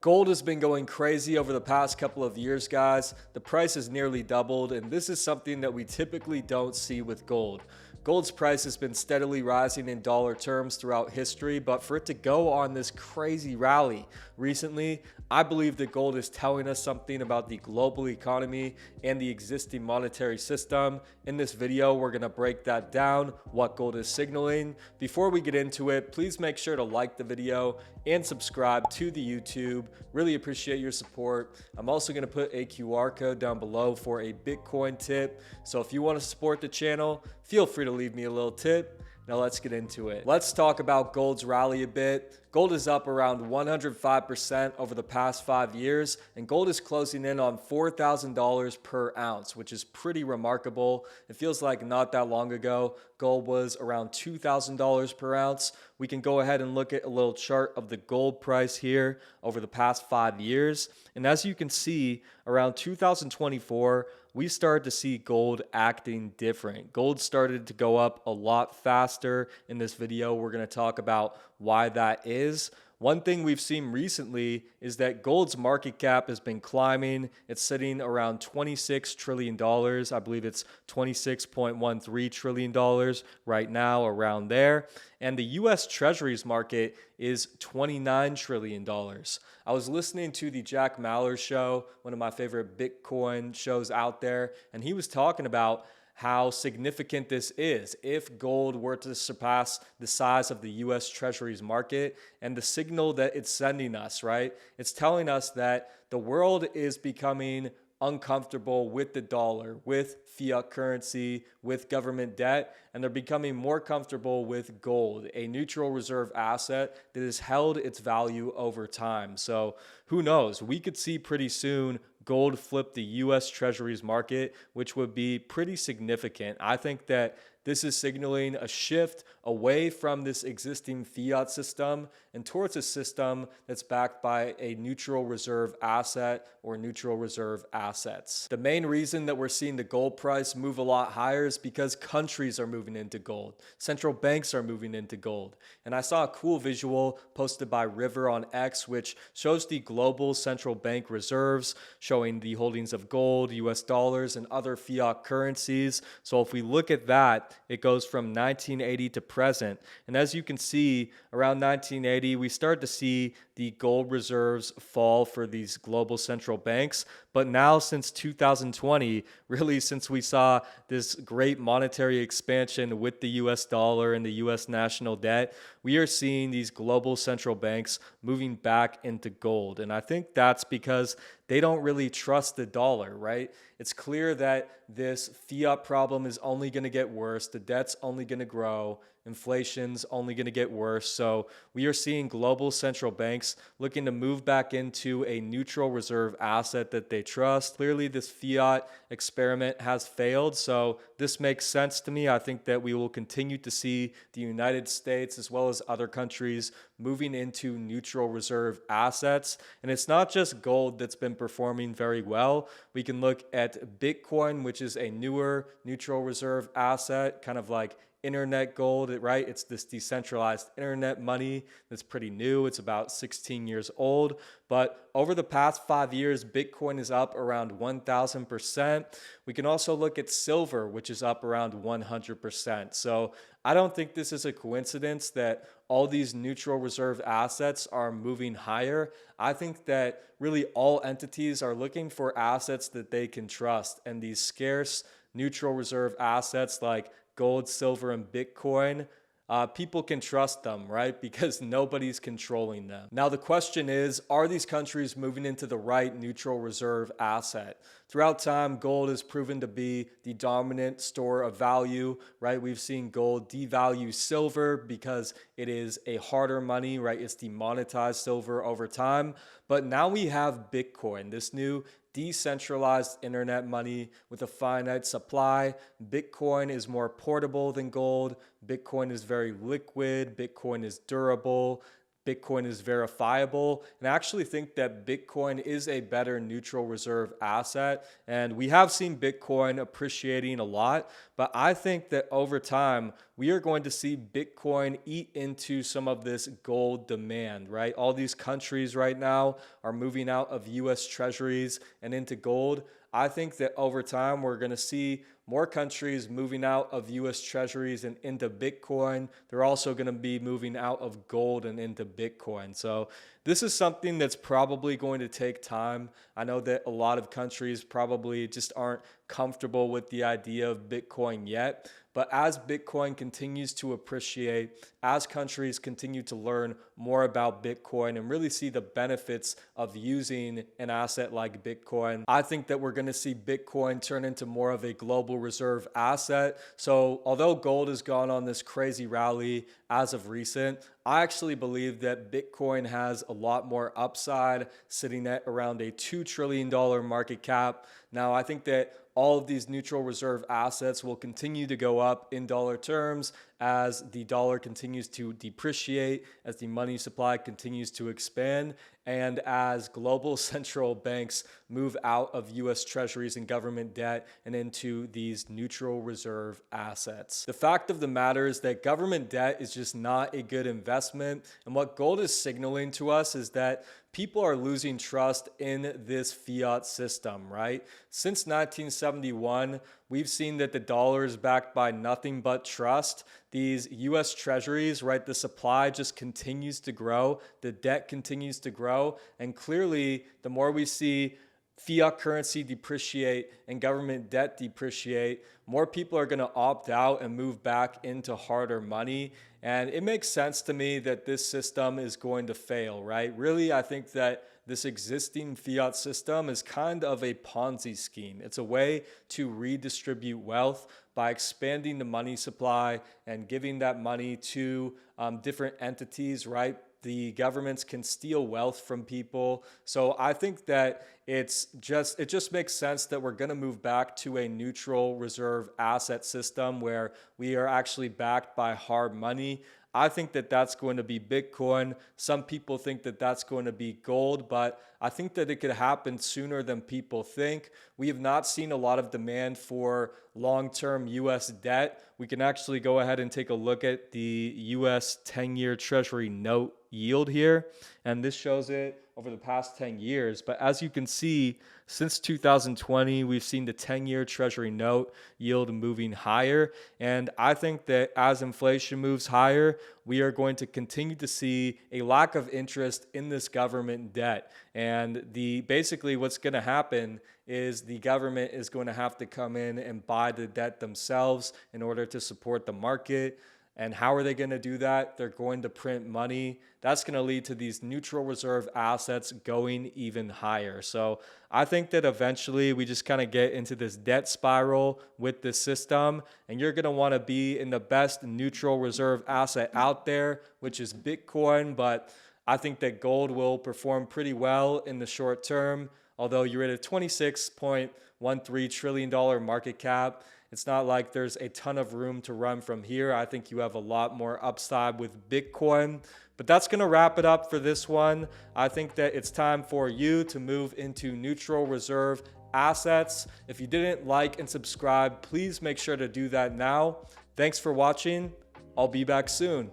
Gold has been going crazy over the past couple of years, guys. The price has nearly doubled, and this is something that we typically don't see with gold. Gold's price has been steadily rising in dollar terms throughout history, but for it to go on this crazy rally recently, I believe that gold is telling us something about the global economy and the existing monetary system. In this video, we're going to break that down, what gold is signaling. Before we get into it, please make sure to like the video and subscribe to the YouTube. Really appreciate your support. I'm also going to put a QR code down below for a Bitcoin tip. So if you want to support the channel, feel free to leave me a little tip. Now let's get into it. Let's talk about gold's rally a bit. Gold is up around 105% over the past 5 years, and gold is closing in on $4,000 per ounce, which is pretty remarkable. It feels like not that long ago, gold was around $2,000 per ounce. We can go ahead and look at a little chart of the gold price here over the past 5 years. And as you can see, around 2024, we started to see gold acting different. Gold started to go up a lot faster. In this video, we're going to talk about why that is. One thing we've seen recently is that gold's market cap has been climbing. It's sitting around $26 trillion. I believe it's $26.13 trillion right now, around there. And the US Treasuries market is $29 trillion. I was listening to the Jack Mallers show, one of my favorite Bitcoin shows out there, and he was talking about how significant this is if gold were to surpass the size of the US Treasuries market, and the signal that it's sending us, right? It's telling us that the world is becoming uncomfortable with the dollar, with fiat currency, with government debt, and they're becoming more comfortable with gold, a neutral reserve asset that has held its value over time. So who knows? We could see pretty soon gold flip the US Treasuries market, which would be pretty significant. I think that this is signaling a shift away from this existing fiat system and towards a system that's backed by a neutral reserve asset or neutral reserve assets. The main reason that we're seeing the gold price move a lot higher is because countries are moving into gold. Central banks are moving into gold. And I saw a cool visual posted by River on X, which shows the global central bank reserves, showing the holdings of gold, US dollars, and other fiat currencies. So if we look at that, it goes from 1980 to present. And as you can see, around 1980, we start to see the gold reserves fall for these global central banks. But now since 2020, really since we saw this great monetary expansion with the US dollar and the US national debt, we are seeing these global central banks moving back into gold. And I think that's because they don't really trust the dollar, right? It's clear that this fiat problem is only going to get worse. The debt's only going to grow. Inflation's only going to get worse. So we are seeing global central banks looking to move back into a neutral reserve asset that they trust. Clearly, this fiat experiment has failed. So this makes sense to me. I think that we will continue to see the United States as well as other countries moving into neutral reserve assets. And it's not just gold that's been performing very well. We can look at Bitcoin, which is a newer neutral reserve asset, kind of like internet gold, right? It's this decentralized internet money that's pretty new. It's about 16 years old. But over the past 5 years, Bitcoin is up around 1,000%. We can also look at silver, which is up around 100%. So I don't think this is a coincidence that all these neutral reserve assets are moving higher. I think that really all entities are looking for assets that they can trust. And these scarce neutral reserve assets like gold, silver, and Bitcoin, people can trust them, right? Because nobody's controlling them. Now, the question is, are these countries moving into the right neutral reserve asset? Throughout time, gold has proven to be the dominant store of value, right? We've seen gold devalue silver because it is a harder money, right? It's demonetized silver over time. But now we have Bitcoin, this new decentralized internet money with a finite supply. Bitcoin is more portable than gold. Bitcoin is very liquid. Bitcoin is durable. Bitcoin is verifiable. And I actually think that Bitcoin is a better neutral reserve asset. And we have seen Bitcoin appreciating a lot, but I think that over time, we are going to see Bitcoin eat into some of this gold demand, right? All these countries right now are moving out of US treasuries and into gold. I think that over time, we're going to see more countries moving out of US treasuries and into Bitcoin. They're also going to be moving out of gold and into Bitcoin. So this is something that's probably going to take time. I know that a lot of countries probably just aren't comfortable with the idea of Bitcoin yet. But as Bitcoin continues to appreciate, as countries continue to learn more about Bitcoin and really see the benefits of using an asset like Bitcoin, I think that we're going to see Bitcoin turn into more of a global reserve asset. So although gold has gone on this crazy rally as of recent, I actually believe that Bitcoin has a lot more upside, sitting at around a $2 trillion market cap. Now, I think that all of these neutral reserve assets will continue to go up in dollar terms as the dollar continues to depreciate, as the money supply continues to expand, and as global central banks move out of US treasuries and government debt and into these neutral reserve assets. The fact of the matter is that government debt is just not a good investment. And what gold is signaling to us is that people are losing trust in this fiat system, right? Since 1971, we've seen that the dollar is backed by nothing but trust. These US treasuries, right? The supply just continues to grow. The debt continues to grow. And clearly, the more we see fiat currency depreciate and government debt depreciate, more people are going to opt out and move back into harder money. And it makes sense to me that this system is going to fail, right? Really, I think that this existing fiat system is kind of a Ponzi scheme. It's a way to redistribute wealth by expanding the money supply and giving that money to different entities, right? The governments can steal wealth from people. So I think that it just makes sense that we're going to move back to a neutral reserve asset system where we are actually backed by hard money. I think that that's going to be Bitcoin. Some people think that that's going to be gold, but I think that it could happen sooner than people think. We have not seen a lot of demand for long-term US debt. We can actually go ahead and take a look at the US 10-year Treasury note yield here, and this shows it over the past 10 years. But as you can see, since 2020, we've seen the 10-year Treasury note yield moving higher. And I think that as inflation moves higher, we are going to continue to see a lack of interest in this government debt. And basically what's going to happen is the government is going to have to come in and buy the debt themselves in order to support the market. And how are they going to do that? They're going to print money. That's going to lead to these neutral reserve assets going even higher. So I think that eventually we just kind of get into this debt spiral with this system, and you're going to want to be in the best neutral reserve asset out there, which is Bitcoin. But I think that gold will perform pretty well in the short term. Although you're at a $26.13 trillion market cap, it's not like there's a ton of room to run from here. I think you have a lot more upside with Bitcoin. But that's going to wrap it up for this one. I think that it's time for you to move into neutral reserve assets. If you didn't like and subscribe, please make sure to do that now. Thanks for watching. I'll be back soon.